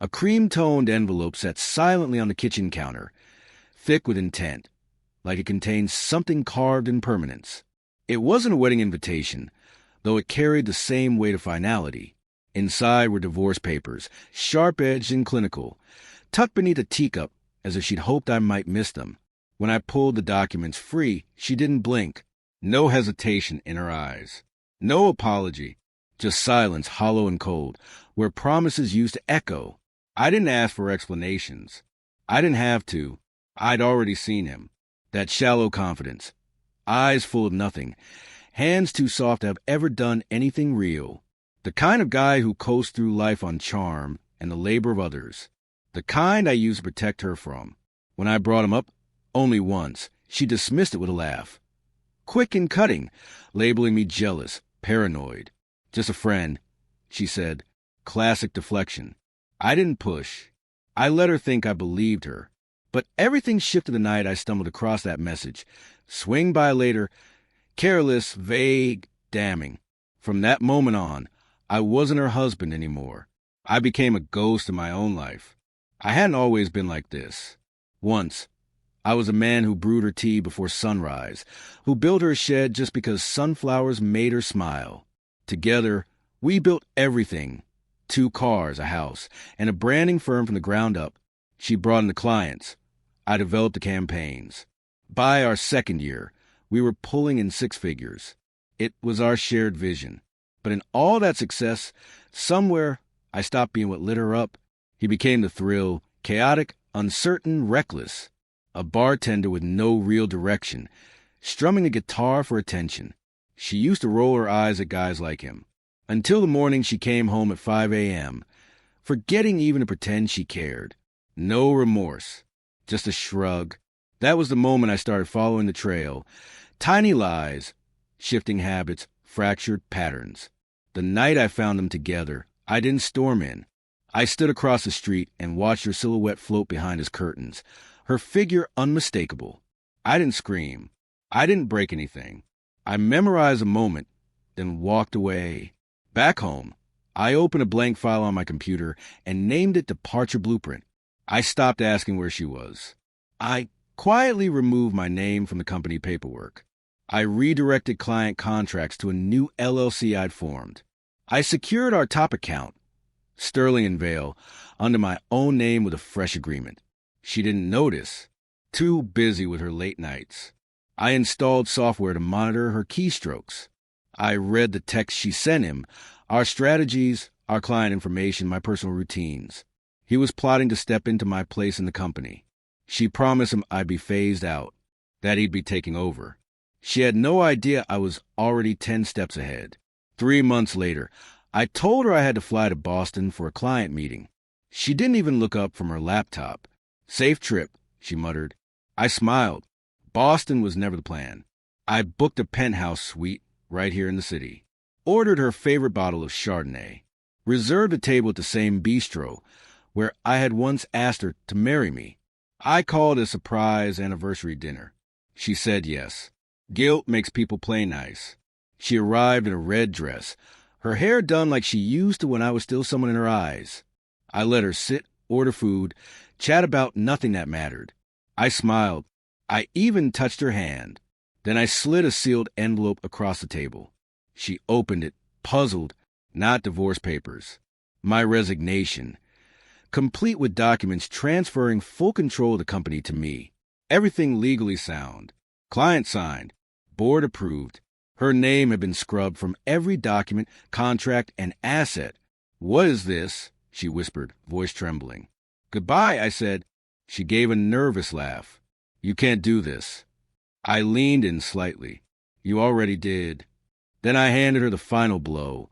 A cream-toned envelope sat silently on the kitchen counter, thick with intent, like it contained something carved in permanence. It wasn't a wedding invitation, though it carried the same weight of finality. Inside were divorce papers, sharp-edged and clinical, tucked beneath a teacup as if she'd hoped I might miss them. When I pulled the documents free, she didn't blink. No hesitation in her eyes. No apology. Just silence, hollow and cold, where promises used to echo. I didn't ask for explanations. I didn't have to. I'd already seen him. That shallow confidence. Eyes full of nothing. Hands too soft to have ever done anything real. The kind of guy who coasts through life on charm and the labor of others. The kind I used to protect her from. When I brought him up, only once, she dismissed it with a laugh. Quick and cutting, labeling me jealous, paranoid. Just a friend, she said. Classic deflection. I didn't push. I let her think I believed her. But everything shifted the night I stumbled across that message. Swing by later, careless, vague, damning. From that moment on, I wasn't her husband anymore. I became a ghost in my own life. I hadn't always been like this. Once, I was a man who brewed her tea before sunrise, who built her a shed just because sunflowers made her smile. Together, we built everything. 2 cars, a house, and a branding firm from the ground up. She brought in the clients. I developed the campaigns. By our 2nd year, we were pulling in 6 figures. It was our shared vision. But in all that success, somewhere I stopped being what lit her up. He became the thrill, chaotic, uncertain, reckless. A bartender with no real direction, strumming a guitar for attention. She used to roll her eyes at guys like him. Until the morning she came home at 5 a.m., forgetting even to pretend she cared. No remorse, just a shrug. That was the moment I started following the trail. Tiny lies, shifting habits, fractured patterns. The night I found them together, I didn't storm in. I stood across the street and watched her silhouette float behind his curtains, her figure unmistakable. I didn't scream. I didn't break anything. I memorized a moment, then walked away. Back home, I opened a blank file on my computer and named it Departure Blueprint. I stopped asking where she was. I quietly removed my name from the company paperwork. I redirected client contracts to a new LLC I'd formed. I secured our top account, Sterling and Vale, under my own name with a fresh agreement. She didn't notice, too busy with her late nights. I installed software to monitor her keystrokes. I read the text she sent him, our strategies, our client information, my personal routines. He was plotting to step into my place in the company. She promised him I'd be phased out, that he'd be taking over. She had no idea I was already 10 steps ahead. 3 months later, I told her I had to fly to Boston for a client meeting. She didn't even look up from her laptop. Safe trip, she muttered. I smiled. Boston was never the plan. I booked a penthouse suite right here in the city. Ordered her favorite bottle of Chardonnay. Reserved a table at the same bistro where I had once asked her to marry me. I called it a surprise anniversary dinner. She said yes. Guilt makes people play nice. She arrived in a red dress, her hair done like she used to when I was still someone in her eyes. I let her sit, order food, chat about nothing that mattered. I smiled. I even touched her hand. Then I slid a sealed envelope across the table. She opened it, puzzled, not divorce papers. My resignation, complete with documents transferring full control of the company to me. Everything legally sound. Client signed. Board approved. Her name had been scrubbed from every document, contract, and asset. What is this? She whispered, voice trembling. Goodbye, I said. She gave a nervous laugh. You can't do this. I leaned in slightly. You already did. Then I handed her the final blow.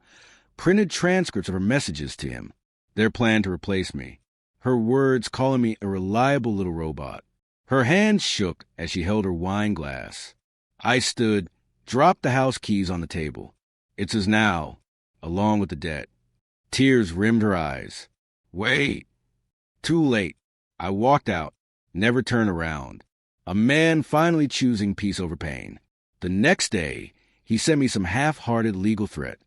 Printed transcripts of her messages to him. Their plan to replace me. Her words calling me a reliable little robot. Her hands shook as she held her wine glass. I stood, dropped the house keys on the table. It's his now, along with the debt. Tears rimmed her eyes. Wait. Too late. I walked out, never turned around. A man finally choosing peace over pain. The next day, he sent me some half-hearted legal threat.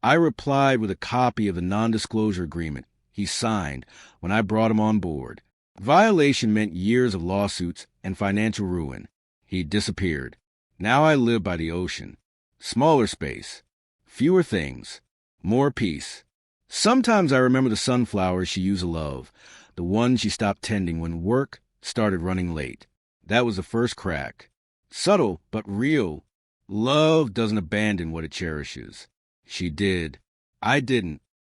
I replied with a copy of the non-disclosure agreement He signed when I brought him on board. Violation meant years of lawsuits and financial ruin. He disappeared. Now I live by the ocean. Smaller space. Fewer things. More peace. Sometimes I remember the sunflowers she used to love, the ones she stopped tending when work started running late. That was the first crack. Subtle, but real. Love doesn't abandon what it cherishes. She did. I didn't.